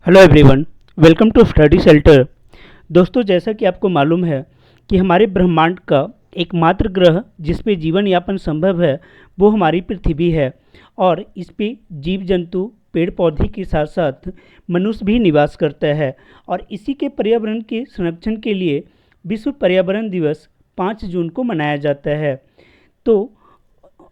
Hello everyone, welcome to study shelter. दोस्तों, जैसा कि आपको मालूम है कि हमारे ब्रह्मांड का एकमात्र ग्रह जिस पे जीवन यापन संभव है वो हमारी पृथ्वी है। और इस पे जीव जंतु, पेड़ पौधे के साथ साथ मनुष्य भी निवास करता है। और इसी के पर्यावरण के संरक्षण के लिए विश्व पर्यावरण दिवस 5 जून को मनाया जाता है। तो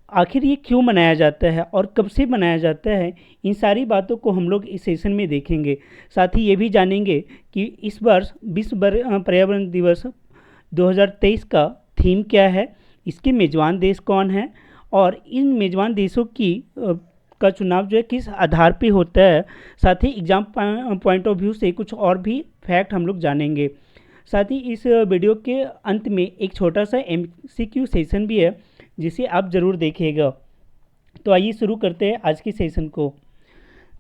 आखिर ये क्यों मनाया जाता है और कब से मनाया जाता है, इन सारी बातों को हम लोग इस सेशन में देखेंगे। साथ ही ये भी जानेंगे कि इस वर्ष पर्यावरण दिवस 2023 का थीम क्या है, इसके मेज़बान देश कौन है और इन मेज़बान देशों की का चुनाव जो है किस आधार पे होता है। साथ ही एग्ज़ाम पॉइंट ऑफ व्यू से कुछ और भी फैक्ट हम लोग जानेंगे। साथ ही इस वीडियो के अंत में एक छोटा सा MCQ सेशन भी है जिसे आप ज़रूर देखिएगा। तो आइए शुरू करते हैं आज की सेशन को।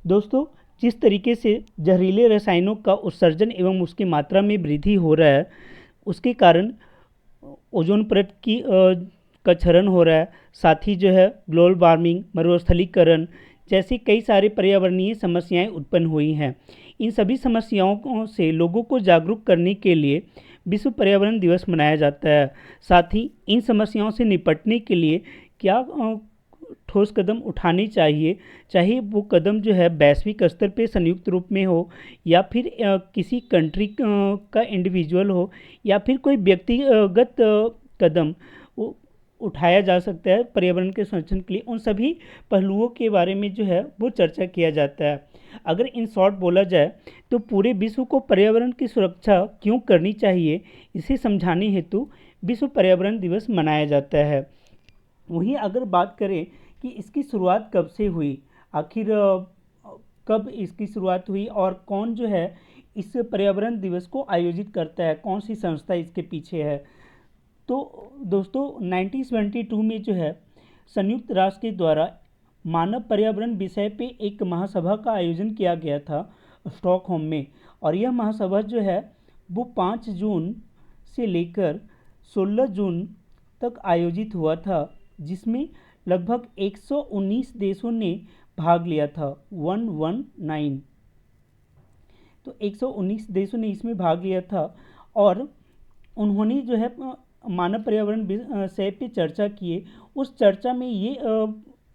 दोस्तों, जिस तरीके से जहरीले रसायनों का उत्सर्जन एवं उसकी मात्रा में वृद्धि हो रहा है, उसके कारण ओजोन परत की का क्षरण हो रहा है। साथ ही जो है ग्लोबल वार्मिंग, मरुस्थलीकरण जैसी कई सारी पर्यावरणीय समस्याएं उत्पन्न हुई हैं। इन सभी समस्याओं से लोगों को जागरूक करने के लिए विश्व पर्यावरण दिवस मनाया जाता है। साथ ही इन समस्याओं से निपटने के लिए क्या ठोस कदम उठाने चाहिए, चाहे वो कदम जो है वैश्विक स्तर पे संयुक्त रूप में हो या फिर किसी कंट्री का इंडिविजुअल हो या फिर कोई व्यक्तिगत कदम उठाया जा सकता है पर्यावरण के संरक्षण के लिए। उन सभी पहलुओं के बारे में जो है वो चर्चा किया जाता है। अगर इन शॉर्ट बोला जाए तो पूरे विश्व को पर्यावरण की सुरक्षा क्यों करनी चाहिए, इसे समझाने हेतु विश्व पर्यावरण दिवस मनाया जाता है। वहीं अगर बात करें कि इसकी शुरुआत कब से हुई, आखिर कब इसकी शुरुआत हुई और कौन जो है इस पर्यावरण दिवस को आयोजित करता है, कौन सी संस्था इसके पीछे है, तो दोस्तों 1972 में जो है संयुक्त राष्ट्र के द्वारा मानव पर्यावरण विषय पे एक महासभा का आयोजन किया गया था स्टॉकहोम में। और यह महासभा जो है वो 5 जून से लेकर 16 जून तक आयोजित हुआ था, जिसमें लगभग 119 देशों ने भाग लिया था। 119 तो 119 देशों ने इसमें भाग लिया था। और उन्होंने जो है मानव पर्यावरण विषय पे चर्चा किए। उस चर्चा में ये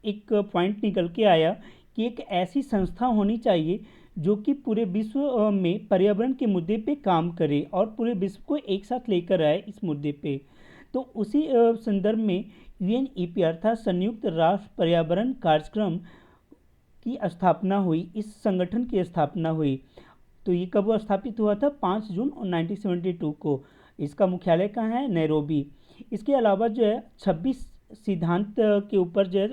एक पॉइंट निकल के आया कि एक ऐसी संस्था होनी चाहिए जो कि पूरे विश्व में पर्यावरण के मुद्दे पे काम करे और पूरे विश्व को एक साथ लेकर आए इस मुद्दे पे। तो उसी संदर्भ में UNEP अर्थात संयुक्त राष्ट्र पर्यावरण कार्यक्रम की स्थापना हुई, इस संगठन की स्थापना हुई। तो ये कब स्थापित हुआ था? 5 जून 1972 को। इसका मुख्यालय कहाँ है? नैरोबी। इसके अलावा जो है 26 सिद्धांत के ऊपर जो है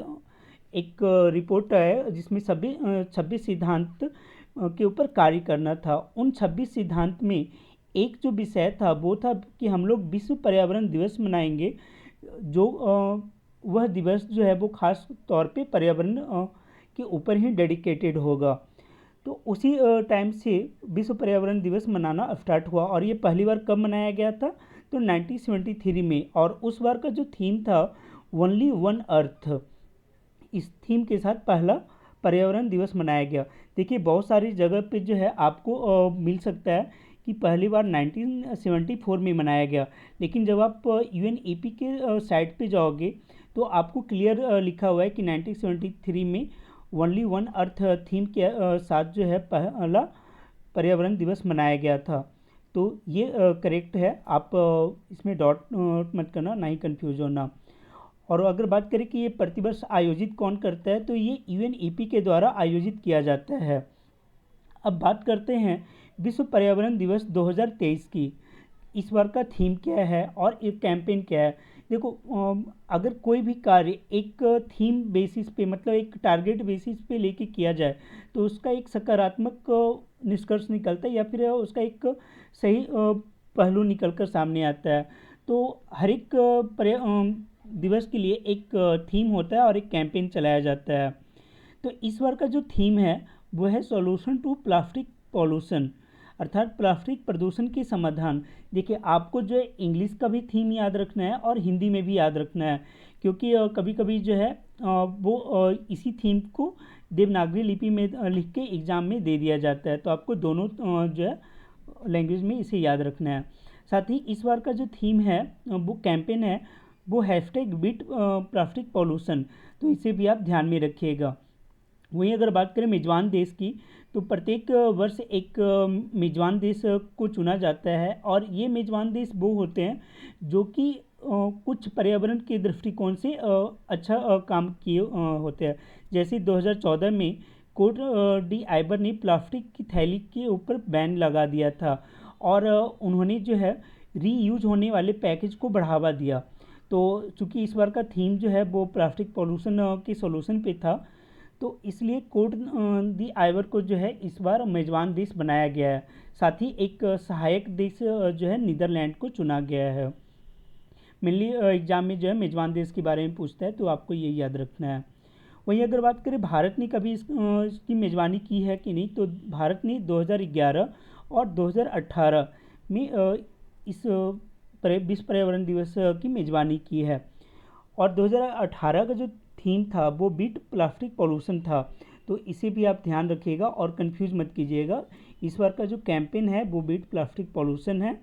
एक रिपोर्ट है जिसमें सभी 26 सिद्धांत के ऊपर कार्य करना था। उन 26 सिद्धांत में एक जो विषय था वो था कि हम लोग विश्व पर्यावरण दिवस मनाएंगे, जो वह दिवस जो है वो खास तौर पे पर्यावरण के ऊपर ही डेडिकेटेड होगा। तो उसी टाइम से विश्व पर्यावरण दिवस मनाना स्टार्ट हुआ। और ये पहली बार कब मनाया गया था? तो 1973 में। और उस बार का जो थीम था ओनली वन अर्थ, इस थीम के साथ पहला पर्यावरण दिवस मनाया गया। देखिए, बहुत सारी जगह पे जो है आपको मिल सकता है कि पहली बार 1974 में मनाया गया, लेकिन जब आप UNEP के साइट पे जाओगे तो आपको क्लियर लिखा हुआ है कि 1973 में ओनली वन अर्थ थीम के साथ जो है पहला पर्यावरण दिवस मनाया गया था। तो ये करेक्ट है, आप इसमें डॉट मत करना, ना ही कन्फ्यूज होना। और अगर बात करें कि ये प्रतिवर्ष आयोजित कौन करता है, तो ये UNEP के द्वारा आयोजित किया जाता है। अब बात करते हैं विश्व पर्यावरण दिवस 2023 की। इस बार का थीम क्या है और एक कैंपेन क्या है? देखो, अगर कोई भी कार्य एक थीम बेसिस पे, मतलब एक टारगेट बेसिस पे लेके किया जाए तो उसका एक सकारात्मक निष्कर्ष निकलता है या फिर उसका एक सही पहलू निकल कर सामने आता है। तो हर एक दिवस के लिए एक थीम होता है और एक कैंपेन चलाया जाता है। तो इस बार का जो थीम है वो है सॉल्यूशन टू प्लास्टिक पॉल्यूशन, अर्थात प्लास्टिक प्रदूषण के समाधान। देखिए, आपको जो है इंग्लिश का भी थीम याद रखना है और हिंदी में भी याद रखना है, क्योंकि कभी कभी जो है वो इसी थीम को देवनागरी लिपि में लिख के एग्ज़ाम में दे दिया जाता है। तो आपको दोनों जो है लैंग्वेज में इसे याद रखना है। साथ ही इस बार का जो थीम है वो कैंपेन है वो हैशटैग बीट प्लास्टिक पॉल्यूशन, तो इसे भी आप ध्यान में रखिएगा। वहीं अगर बात करें मेज़बान देश की, तो प्रत्येक वर्ष एक मेज़बान देश को चुना जाता है और ये मेज़बान देश वो होते हैं जो कि कुछ पर्यावरण के दृष्टिकोण से अच्छा काम किए होते हैं। जैसे 2014 में कोट डी आइवर ने प्लास्टिक की थैली के ऊपर बैन लगा दिया था और उन्होंने जो है रीयूज होने वाले पैकेज को बढ़ावा दिया। तो चूँकि इस बार का थीम जो है वो प्लास्टिक पॉल्यूशन के सॉल्यूशन पे था, तो इसलिए कोट दी आइवर को जो है इस बार मेज़बान देश बनाया गया है। साथ ही एक सहायक देश जो है नीदरलैंड को चुना गया है। मेनली एग्जाम में जो है मेज़बान देश के बारे में पूछता है, तो आपको ये याद रखना है। वहीं अगर बात करें भारत ने कभी इसकी मेज़बानी की है कि नहीं, तो भारत ने 2011 और 2018 में इस विश्व पर्यावरण दिवस की मेज़बानी की है। और 2018 का जो थीम था वो बीट प्लास्टिक पॉल्यूशन था, तो इसे भी आप ध्यान रखिएगा और कंफ्यूज मत कीजिएगा। इस बार का जो कैंपेन है वो बीट प्लास्टिक पॉल्यूशन है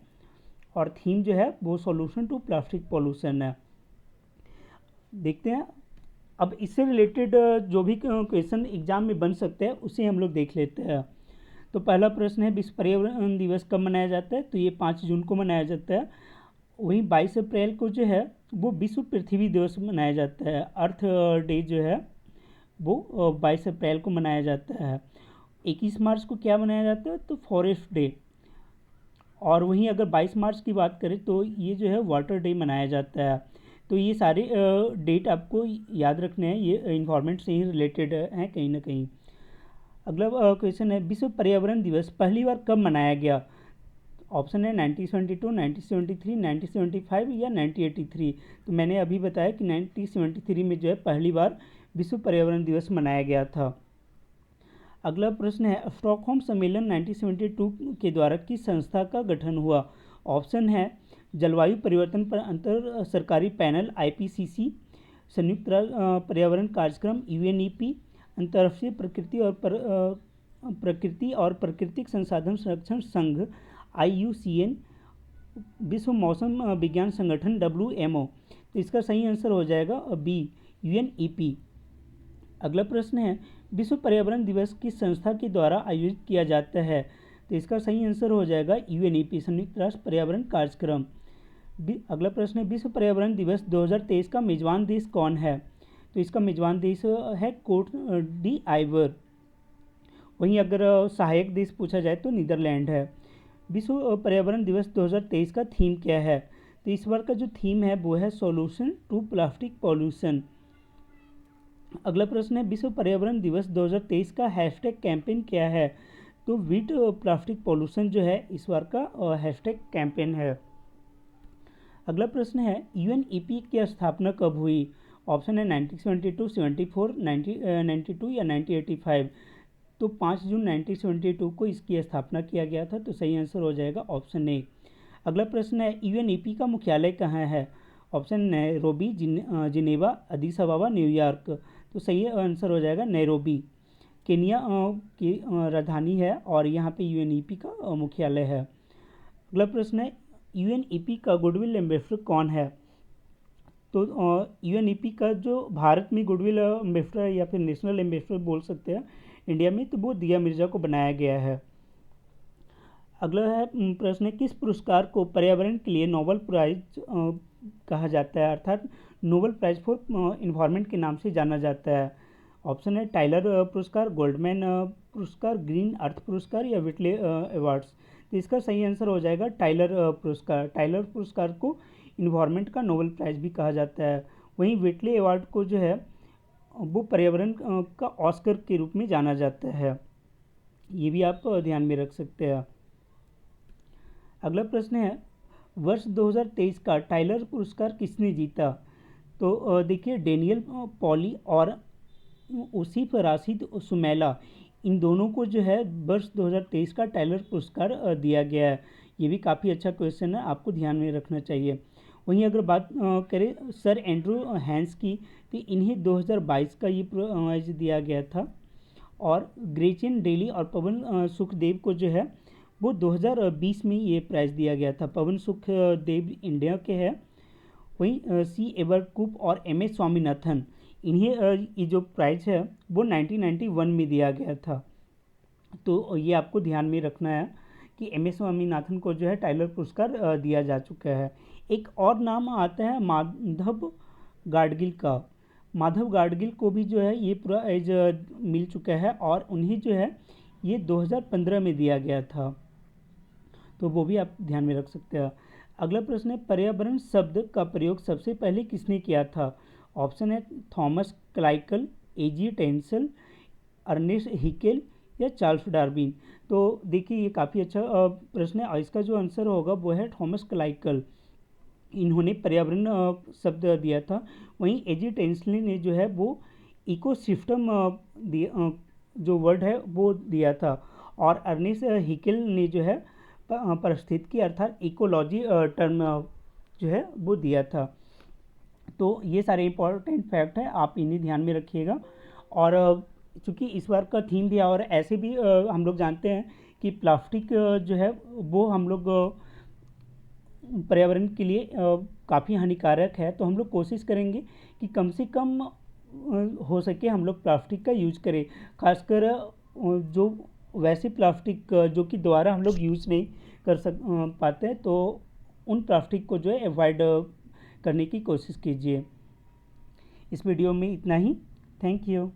और थीम जो है वो सॉल्यूशन टू प्लास्टिक पॉल्यूशन है। देखते हैं अब इससे रिलेटेड जो भी क्वेश्चन एग्जाम में बन सकते हैं उसे हम लोग देख लेते हैं। तो पहला प्रश्न है विश्व पर्यावरण दिवस कब मनाया जाता है, तो ये 5 जून को मनाया जाता है। वहीं 22 अप्रैल को जो है वो विश्व पृथ्वी दिवस मनाया जाता है। अर्थ डे जो है वो 22 अप्रैल को मनाया जाता है। 21 मार्च को क्या मनाया जाता है, तो फॉरेस्ट डे। और वहीं अगर 22 मार्च की बात करें तो ये जो है वाटर डे मनाया जाता है। तो ये सारे डेट आपको याद रखने हैं, ये इन्वायरमेंट से ही रिलेटेड हैं कहीं ना कहीं। अगला क्वेश्चन है विश्व पर्यावरण दिवस पहली बार कब मनाया गया। ऑप्शन है 1972, 1973, 1975 या 1983। तो मैंने अभी बताया कि 1973 में जो है पहली बार विश्व पर्यावरण दिवस मनाया गया था। अगला प्रश्न है स्टॉकहोम सम्मेलन 1972 के द्वारा किस संस्था का गठन हुआ। ऑप्शन है जलवायु परिवर्तन पर अंतर सरकारी पैनल IPCC, संयुक्त पर्यावरण कार्यक्रम UNEP, अंतर्राष्ट्रीय प्रकृति और प्राकृतिक संसाधन संरक्षण संघ IUCN, विश्व मौसम विज्ञान संगठन WMO। तो इसका सही आंसर हो जाएगा B, UNEP। अगला प्रश्न है विश्व पर्यावरण दिवस किस संस्था के द्वारा आयोजित किया जाता है, तो इसका सही आंसर हो जाएगा UNEP, संयुक्त राष्ट्र पर्यावरण कार्यक्रम। अगला प्रश्न है विश्व पर्यावरण दिवस 2023 का मेजबान देश कौन है, तो इसका मेजबान देश है कोट डी आइवर। वहीं अगर सहायक देश पूछा जाए तो नीदरलैंड है। विश्व पर्यावरण दिवस 2023 का थीम क्या है, तो इस बार का जो थीम है वो है सॉल्यूशन टू प्लास्टिक पॉल्यूशन। अगला प्रश्न है विश्व पर्यावरण दिवस 2023 का हैशटैग कैंपेन क्या है, तो बीट प्लास्टिक पॉल्यूशन जो है इस बार का हैशटैग कैंपेन है। अगला प्रश्न है UNEP की स्थापना कब हुई। ऑप्शन है 1972, 74, 1992 या 1985। तो 5 जून 1972 को इसकी स्थापना किया गया था, तो सही आंसर हो जाएगा ऑप्शन ए। अगला प्रश्न है UNEP का मुख्यालय कहाँ है। Option Nairobi, Geneva, अदीस अबाबा, New York. तो सही आंसर हो जाएगा नैरोबी, केनिया की राजधानी है और यहाँ पे UNEP का मुख्यालय है। अगला प्रश्न है UNEP का गुडविल एम्बेसडर कौन है, तो UNEP का जो भारत में गुडविल एम्बेसडर या फिर नेशनल एम्बेसडर बोल सकते हैं इंडिया में, तो वो दिया मिर्जा को बनाया गया है। अगला है प्रश्न है किस पुरस्कार को पर्यावरण के लिए नोबेल प्राइज कहा जाता है, अर्थात नोबेल प्राइज फॉर इन्वायरमेंट के नाम से जाना जाता है। ऑप्शन है टाइलर पुरस्कार, गोल्डमैन पुरस्कार, ग्रीन अर्थ पुरस्कार या विटले अवार्ड्स। तो इसका सही आंसर हो जाएगा टाइलर पुरस्कार। टाइलर पुरस्कार को इन्वायरमेंट का नोबेल प्राइज भी कहा जाता है। वहीं विटले अवार्ड को जो है वो पर्यावरण का ऑस्कर के रूप में जाना जाता है, ये भी आप ध्यान में रख सकते हैं। अगला प्रश्न है वर्ष 2023 का टाइलर पुरस्कार किसने जीता, तो देखिए डेनियल पॉली और उसीफ राशिद सुमेला, इन दोनों को जो है वर्ष 2023 का टाइलर पुरस्कार दिया गया है। ये भी काफ़ी अच्छा क्वेश्चन है, आपको ध्यान में रखना चाहिए। वहीं अगर बात करें सर एंड्रू हैंस की, तो इन्हें 2022 का ये प्राइज दिया गया था। और ग्रेचेन डेली और पवन सुखदेव को जो है वो 2020 में ये प्राइज़ दिया गया था। पवन सुखदेव इंडिया के हैं, वहीं सी एवरकुप और एम एस स्वामीनाथन, इन्हें ये जो प्राइज़ है वो 1991 में दिया गया था। तो ये आपको ध्यान में रखना है कि एम एस स्वामीनाथन को जो है टाइलर पुरस्कार दिया जा चुका है। एक और नाम आता है माधव गाडगिल का। माधव गाडगिल को भी जो है ये प्राइज मिल चुका है और उन्हें जो है ये 2015 में दिया गया था, तो वो भी आप ध्यान में रख सकते हैं। अगला प्रश्न है, पर्यावरण शब्द का प्रयोग सबसे पहले किसने किया था? ऑप्शन है थॉमस क्लाइकल, एजी टेंसल, अर्नेस्ट हिकेल या चार्ल्स डार्विन। तो देखिए ये काफ़ी अच्छा प्रश्न है और इसका जो आंसर होगा वो है थॉमस क्लाइकल। इन्होंने पर्यावरण शब्द दिया था। वहीं एजी टेंसली ने जो है वो इकोसिस्टम जो वर्ड है वो दिया था और अर्नेस्ट हिकेल ने जो है पारिस्थितिकी अर्थात इकोलॉजी टर्म जो है वो दिया था। तो ये सारे इंपॉर्टेंट फैक्ट हैं, आप इन्हें ध्यान में रखिएगा। और चूँकि इस बार का थीम भी है और ऐसे भी हम लोग जानते हैं कि प्लास्टिक जो है वो हम लोग पर्यावरण के लिए काफ़ी हानिकारक है, तो हम लोग कोशिश करेंगे कि कम से कम हो सके हम लोग प्लास्टिक का यूज करें। खासकर जो वैसे प्लास्टिक जो कि दोबारा हम लोग यूज़ नहीं कर पाते हैं, तो उन प्लास्टिक को जो है अवॉइड करने की कोशिश कीजिए। इस वीडियो में इतना ही। Thank you.